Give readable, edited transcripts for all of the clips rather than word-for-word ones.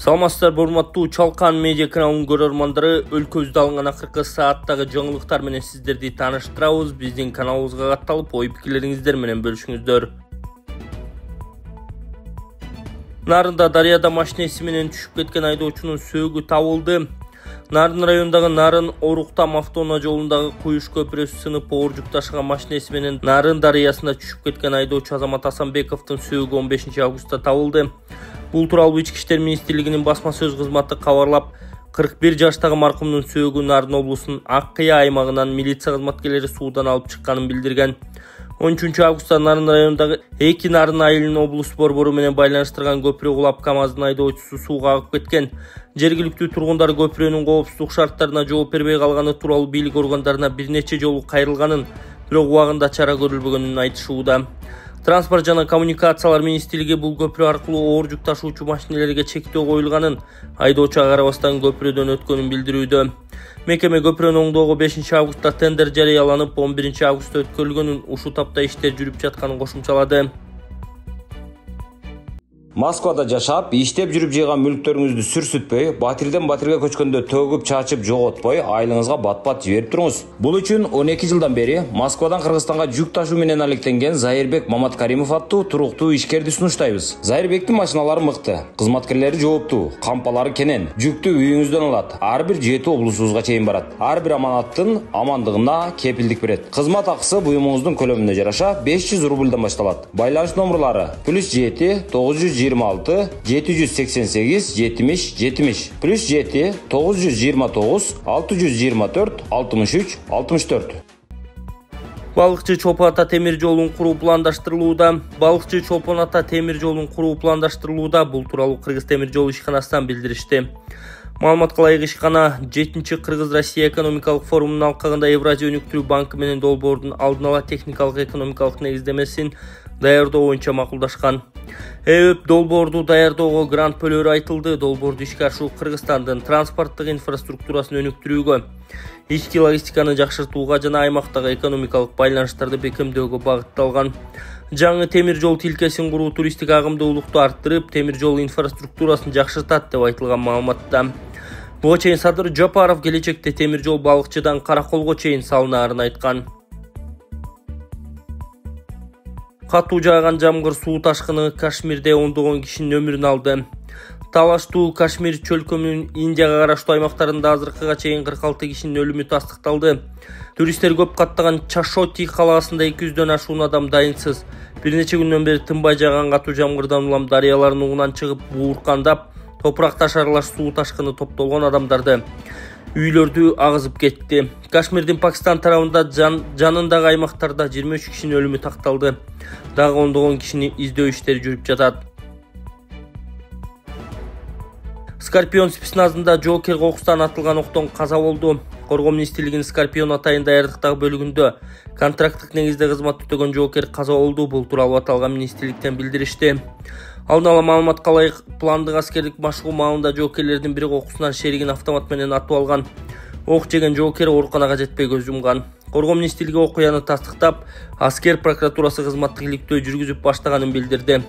Саламатсыздар, урматтуу Чалкан медиа каналынын көрөрмандары, өлкөбүздө алынган акыркы сааттагы жаңылыктар менен сиздерди тааныштырабыз. Биздин каналыбызга катталып, ой пикирлериңиздер менен бөлүшүңүздөр. Нарында дарыяда машинеси менен түшүп кеткен айдоочунун сөөгү табылды. Нарын районундагы Нарын Оруктам автоунаа жолундагы Куюш көпүрөсү сынып, оор жүк ташыган машинеси менен Нарын дарыясына түшүп кеткен айдоочу Азамат Асанбековдун сөөгү 15 августта табылды. Бул тууралуу Ички иштер министрлигинин басма сөз кызматы кабарлап, 41 жаштагы маркумдун сөөгү Нарын облусунун Ак Кыя аймагынан милиция кызматкерлери суудан алып чыкканын билдирген. 13 августта Нарын районундагы Эки Нарын айылынын облус борбору менен байланыштырган көпүрө кулап, КамАЗдын айдоочусу сууга агып кеткен. Жергиликтүү тургундар көпүрөнүн коопсуздук шарттарына жооп бербей калганы тууралуу бийлик органдарына бир нече жолу кайрылганын, бирок убагында чара көрүлбөгөнүн айтышууда. Транспорт жана коммуникациялар министрлиги бул көпүрө аркылуу оор жүк ташуучу машинелерге чектөө коюлганын, айдоочуга карабастан көпүрөдөн өткөнүн билдирүүдө. Мекеме көпүрөнү оңдоого 5 августта тендер жарыяланып, 11 августта өткөрүлгөнүн, ушул тапта иштер жүрүп жатканын кошумчалады. Москвада жашап, иштеп жүрүп жыйган мүлктөрүңүздү сүрсүтпөй, батирден батирге көчкөндө төгүп чачып жоготпой, айлыңызга бат-бат жиберип туруңуз. Бул үчүн 12 жылдан бери Москвадан Кыргызстанга жүк ташуу менен алектенген Зайырбек Маматкаримов аттуу туруктуу ишкерди сунуштайбыз. Зайырбектин машиналары мыкты, кызматкерлери жооптуу, кампалары кенен, жүктү үйүңүздөн алат. Ар бир 7 облусубузга чейин барат. Ар бир аманаттын амандыгына кепилдик берет. Кызмат акысы буюмуңуздун көлөмүнө жараша 500 рубльдан башталат. Байланыш номерлары +7 926 788 70 70 +7 929 624 63 64. Балыкчы Чолпон Ата темир жолун куруу пландаштырылууда. Балыкчы Чолпон Ата темир жолун куруу пландаштырылууда. Бул тууралуу Кыргыз темир жол ишканасынан билдиришти. Маалыматка ылайык ишкана 7-Кыргыз-Россия экономикалык форумунун алкагында Евразия өнүктүрүү банкы менен долбоордун алдын ала техникалык экономикалык негиздемесин даярдоо боюнча макулдашкан. Долбоорду даярдоого грант бөлөрү айтылды. Долбоорду ишке ашыруу Кыргызстандын транспорттук инфраструктурасын өнүктүрүүгө, ички логистиканы жакшыртууга жана аймактагы экономикалык байланыштарды бекемдөөгө багытталган. Жаңы темир жол тилкесин куруу туристтик агымдуулукту арттырып, темир жол инфраструктурасын жакшыртат деп айтылган маалыматта. Буга чейин Садыр Жапаров келечекте темир жол Балыкчыдан Караколго чейин салынаарын айткан. Катуу жааган жамгыр суу ташкыны Кашмирде ондогон кишинин өмүрүн алды. Талаштуу Кашмир чөлкөмүнүн Индияга караштуу аймактарында азыркыга чейин 46 кишинин өлүмү тастыкталды. Туристтер көп каттаган Чашоти калаасында 200дөн ашуун адам дайынсыз. Бир нече күндөн бери тынбай жааган катуу жамгырдан улам дарыялардын угунан чыгып бууркандап, топурак таш аралаш суу ташкыны топтолгон адамдарды, үйлөрдү агызып кетти. Кашмирдин Пакистан тарабында жанындагы аймактарда 23 кишинин өлүмү такталды. Дагы ондогон кишини издөө иштери жүрүп жатат. Скорпион спецназында жоокер кокустан атылган октон каза болду. Коргоо министрлигинин Скорпион атайын даярдыктагы бөлүгүндө контракттык негизде кызмат өтөгөн жоокер каза болду. Бул тууралуу аталган министрликтен билдиришти. Алдын ала маалыматка ылайык, пландык аскердик машыгуу маалында жоокерлердин бири кокусунан шеригин автомат менен атып алган. Ок жеген жоокер ооруканага жетпей көз жумган. Коргоо министрлиги окуяны тастыктап, аскер прокуратурасы кызматтык иликтөө жүргүзүп баштаганын билдирди.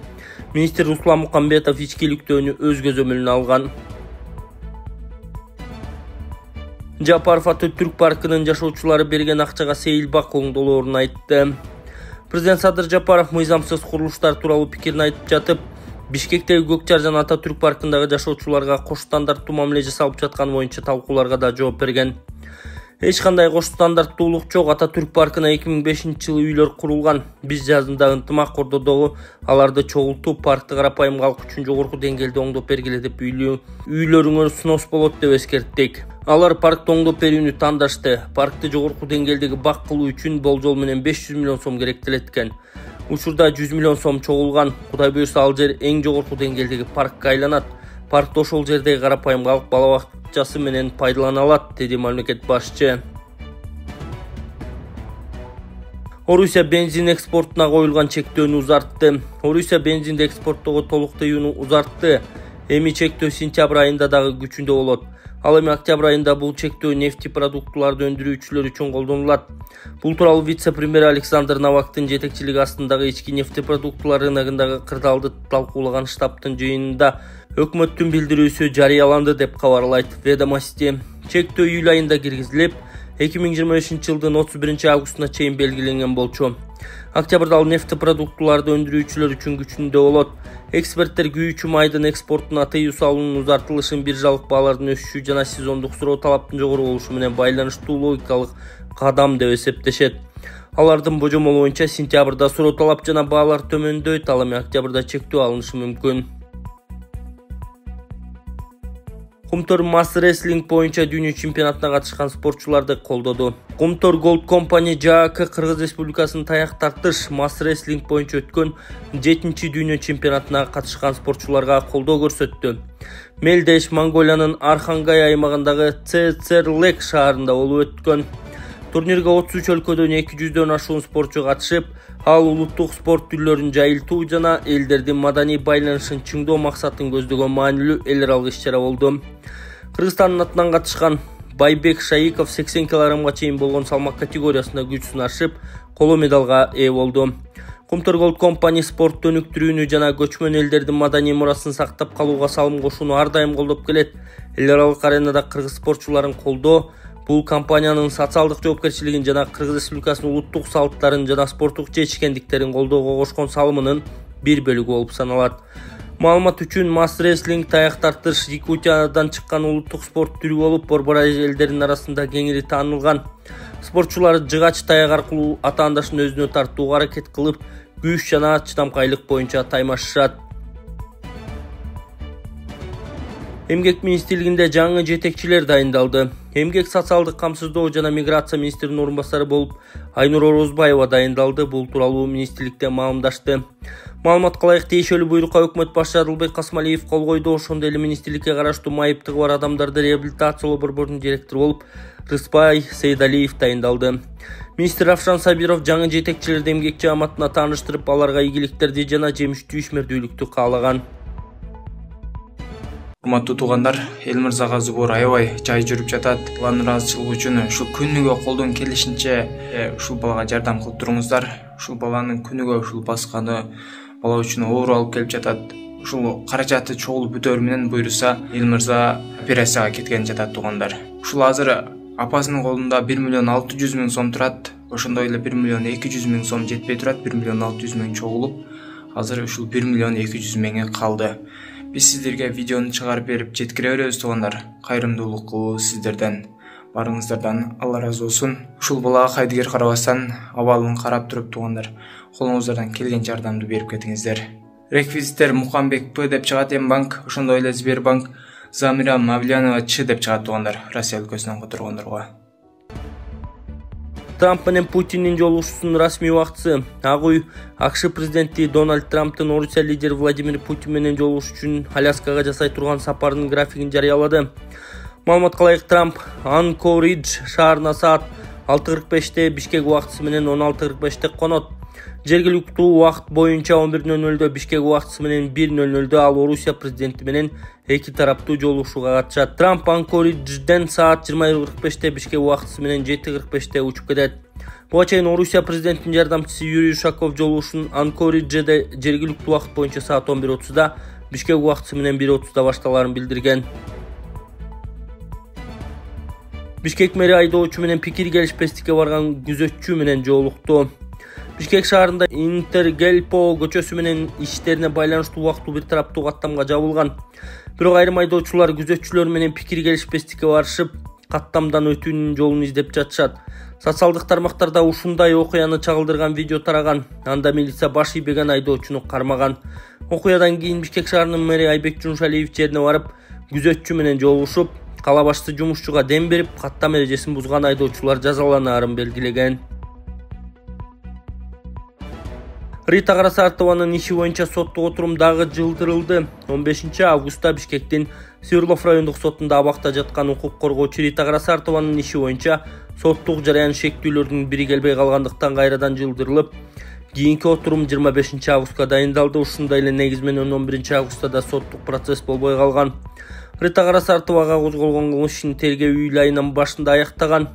Министр Руслан Мукамбетов ички иликтөөнү өз көзөмөлүнө алган. Жапаров аты Түрк паркынын жашоочулары берген акчага сейилбак оңдолоорун айтты. Президент Садыр Жапаров мыйзамсыз курулуштар тууралуу пикирин айтып жатып, Бишкектеги Көкчар жана Ата Түрк паркындагы жашоочуларга кош стандарттуу мамиле жасалып жатканы боюнча талкууларга да жооп берген. Эч кандай кош стандарттуулук жок. Ата Түрк паркына 2005-жылы үйлөр курулган. Биз жазында ынтымак кордодогу аларды чогултуп, паркты карапайым калк үчүн жогорку деңгээлде оңдоп бергиле деп үйлөрүңөр снос болот деп эскерттик. Алар паркты оңдоп берүүнү тандашты. Паркты жогорку деңгээлдеги бак кылуу үчүн болжол менен 500 миллион сом керектелет экен. Учурда 100 миллион сом чогулган. Кудай буйрса ал жер эң жогорку деңгээлдеги паркка айланат. Паркты ошол жердеги карапайым калк бала бакчасы менен пайдалана алат, деди мамлекет башчы. Орусия бензин экспортуна коюлган чектөөнү узартты. Орусия бензинди экспорттоого толук тыюуну узартты. Эми чектөө сентябрь айында дагы күчүндө болот. Ал эми октябрь айында бул чектөө нефти продуктуларды өндүрүүчүлөр үчүн колдонулат. Бул тууралуу вице-премьер Александр Новактын жетекчилиги астындагы ички нефти продуктулар рыногундагы кырдаалды талкуулаган штабтын жыйынында Өкмөттүн билдирүүсү жарыяланды деп кабарлайт Ведомости. Чектөө июль айында киргизилип, 2025 жылдын 31 августуна чейин белгиленген болчу. Октябрда ал нефти продуктуларды өндүрүүчүлөр үчүн күчүндө болот. Эксперттер күйүүчү майдын экспортуна тыюу салуунун узартылышын, биржалык баалардын өсүшү жана сезондук суроо талаптын жогору болушу менен байланыштуу логикалык кадам деп эсептешет. Алардын божомолу боюнча сентябрда суроо талап жана баалар төмөндөйт, ал эми октябрда чектөө алынышы мүмкүн. Кумтор масс рестлинг боюнча дүйнө чемпионатына катышкан спортчуларды колдоду. Кумтор Gold Company ЖАК Кыргыз Республикасынын таяк тартыш масс рестлинг боюнча өткөн 7-чи дүйнө чемпионатына катышкан спортчуларга колдоо көрсөттү. Мелдеш Монголиянын Архангай аймагындагы Цецерлек шаарында болуп өткөн. Турнирге 33 өлкөдөн 200дөн ашуун спортчу катышып, ал улуттук спорт түрлөрүн жайылтуу жана элдердин маданий байланышын чыңдоо максатын көздөгөн маанилүү эл аралык иш-чара болду. Кыргызстандын атынан катышкан Байбек Шаиков 80 кг чейин болгон салмак категориясында күч сынашып, коло медалга ээ болду. Кумтор Gold Company спортту өнүктүрүүнү жана көчмөн элдердин маданий мурасын сактап калууга салым кошууну ар дайым колдоп келет. Эл аралык аренада кыргыз спортчуларын колдоо бул компаниянын социалдык жоопкерчилигин жана Кыргыз Республикасынын улуттук салттарын жана спорттук жетишкендиктерин колдоого кошкон салымынын бир бөлүгү болуп саналат. Маалымат үчүн масс рестлинг таяк тартыш Якутиядан чыккан улуттук спорт түрү болуп, борбор элдеринин арасында кеңири таанылган. Спортчулар жыгач таяк аркылуу атаандашын өзүнө тартууга аракет кылып, күч жана чыдамкайлык боюнча таймашышат. Эмгек министрлигинде жаңы жетекчилер дайындалды. Эмгек социалдык камсыздоо жана миграция министринин орун басары болуп Айнур Орозбаева дайындалды. Бул тууралуу министрликте маалымдашты. Маалыматка ылайык тиешелүү буйрукка өкмөт башчы Адылбек Касмалиев кол койду. Ошондой эле министрликке караштуу майыптыгы бар адамдарды реабилитациялоо борборунун директору болуп Рыспай Сейдалиев дайындалды. Министр Равшан Сабиров жаңы жетекчилерди эмгек жааматына тааныштырып, аларга ийгиликтерди жана жемиштүү ишмердүүлүктү каалаган. Урматтуу туугандар, эл мырзага зубур аябай жай жүрүп жатат. Алардын ыраазычылыгы үчүн ушул күнүгө колдон келишинче ушул балага жардам кылып туруңуздар. Ушул баланын күнүгө ушул басканы бала үчүн оор алып келип жатат. Ушул каражаты чогулуп бүтөр менен буйруса, эл мырза операцияга кеткен жатат туугандар. Ушул азыр апасынын колунда 1.600.000 сом турат. Ошондой эле 1.200.000 сом жетпей турат. 1.600.000 чогулуп, азыр ушул 1.200.000 калды. Биз сиздерге видеону чыгарып берип жеткире беребиз туугандар. Кайрымдуулук сиздерден, барыңыздардан Алла разы болсун. Ушул балага кайдыгер карабастан абалын карап туруп туугандар, колуңуздардан келген жардамды берип кетиңиздер. Реквизиттер Мукамбек П деп чыгат М-банк, ошондой эле Сбербанк Замира Мавлянова Ч деп чыгат туугандар. Россия өлкөсүнөн которгондорго. Трамп менен Путиндин жолугушуусунун расмий убактысы. Ак үй АКШ президенти Дональд Трамптын Орусия лидери Владимир Путин менен жолугушуу үчүн Аляскага жасай турган сапарынын графигин жарыялады. Маалыматка ылайык Трамп Анкоридж шаарына саат 6:45 Бишкек убактысы менен 16:45 конот. Жергиликтүү убакыт боюнча 11:00 Бишкек убактысы менен 1:00 ал Орусия президенти менен эки тараптуу жолугушууга катышат. Трамп Анкориджден саат 20:45 Бишкек убактысы менен 7:45 учуп кетет. Буга чейин Орусия президентинин жардамчысы Юрий Ушаков жолугушуун Анкориджде жергиликтүү убакыт боюнча саат 11:30, Бишкек убактысы менен 1:30 башталарын билдирген. Бишкек мэри айдоочу менен пикир келишпестикке барган күзөтчү менен жолукту. Бишкек шаарында Интергелпо көчөсү менен иштерине байланыштуу убактуу бир тараптуу каттамга жабылган. Бирок айрым айдоочулар күзөтчүлөр менен пикир келишпестикке барышып, каттамдан өтүүнүн жолун издеп жатышат. Социалдык тармактарда ушундай окуяны чагылдырган видео тараган. Анда милиция баш ийбеген айдоочуну кармаган. Окуядан кийин Бишкек шаарынын мэри Айбек Жумшалиев жерине барып, күзөтчү менен жолугушуп, кала башчы жумушчуга дем берип, каттам эрежесин бузган айдоочулар жазаланаарын белгилеген. Рита Карасартованын иши боюнча соттук отурум дагы жылдырылды. 15 августта Бишкектин Свердлов райондук сотунда абакта жаткан укук коргоочу Рита Карасартованын иши боюнча соттук жараян шектүүлөрдүн бири келбей калгандыктан кайрадан жылдырылып, кийинки отурум 25 августка дайындалды. Ушундай эле негиз менен 11 августта да соттук процесс болбой калган. Рита Карасартовага козголгон кылмыш ишин тергөө июль айынын башында аяктаган.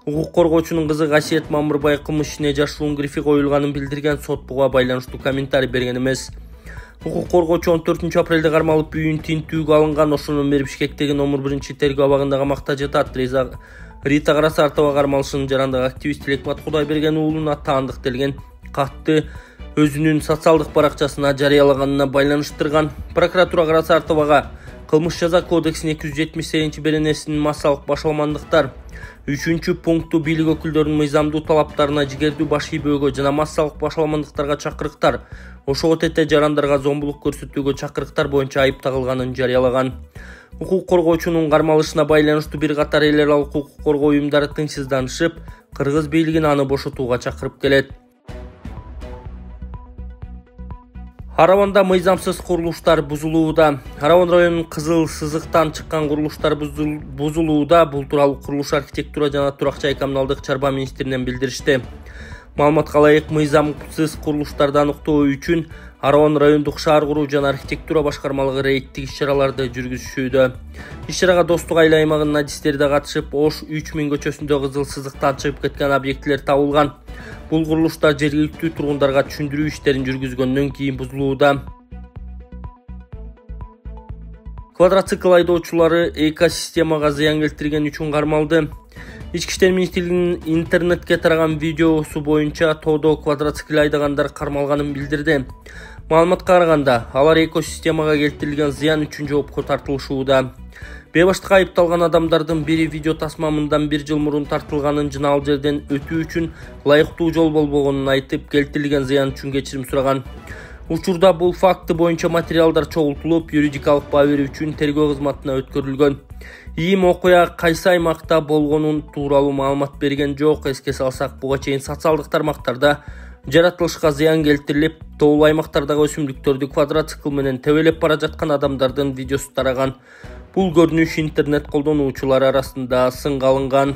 Укук коргоочунун кызы Гасиет Мамырбай кылмыш ишине жашуун грифи коюлганын билдирген, сот буга байланыштуу комментарий берген эмес. Укук коргоочу 14 апрелде кармалып үйүн тинтүүгө алынган. Ошондон бери Бишкектеги номер 1 тергөө абагында камакта жатат. Рита Карасартова кармалышынын жарандык активист Лекмат Кудайберген уулуна таандык делген катты өзүнүн социалдык баракчасына жарыялаганына байланыштырган. Прокуратура Карасартовага кылмыш жаза кодексинин 278-беренесинин массалык башаламандыктар 3-пункту бийлик өкүлдөрүнүн мыйзамдуу талаптарына жигердүү баш ийбөөгө жана массалык башаламандыктарга чакырыктар, ошого тете жарандарга зомбулук көрсөтүүгө чакырыктар боюнча айып тагылганын жарыялаган. Укук коргоочунун кармалышына байланыштуу бир катар эл аралык укук коргоо уюмдары тынчсызданышып, кыргыз бийлигин аны бошотууга чакырып келет. Хараванда мыйзамсыз курулуштар бузулууда. Хараван районунун Кызыл Сызыктан чыккан курулуштар бузулууда. Бул тууралуу курулуш, архитектура жана турак-жай коммуналдык чарба министринен билдиришти. Маалыматка ылайык, мыйзамсыз курулуштарды аныктоо үчүн Хараван райондук шаар куруу жана архитектура башкармалыгы рейдтик иш-чараларды жүргүзүшүүдө. Иш-чарага Достук айыл аймагынын адистери да катышып, Ош 3000 көчөсүндө Кызыл Сызыктан чыгып кеткен объектилер табылган. Бул курулуштар жергиликтүү тургундарга түшүндүрүү иштерин жүргүзгөндөн кийин бузулууда. Квадроцикл айдоочулары экосистемага зыян келтирген үчүн кармалды. Ички иштер министрлигинин интернетке тараган видеосу боюнча тоодо квадроцикл айдагандар кармалганын билдирди. Маалыматка караганда, алар экосистемага келтирилген зыян үчүн жоопко тартылышууда. Бейбаштыкка айыпталган адамдардын бири видео тасма мындан 1 жыл мурун тартылганын жана ал жерден өтүү үчүн ылайыктуу жол болбогонун айтып, келтирилген зыян үчүн кечирим сураган. Учурда бул факты боюнча материалдар чогултулуп, юридикалык баа берүү үчүн тергөө кызматына өткөрүлгөн. Ийим окуя кайсы аймакта болгонун тууралуу маалымат берген жок. Эске салсак, буга чейин социалдык тармактарда жаратылышка зыян келтирилип, тоолуу аймактардагы өсүмдүктөрдү квадроцикл менен тебелеп бара жаткан адамдардын видеосу тараган. Бул көрүнүш интернет колдонуучулар арасында сынга алынган.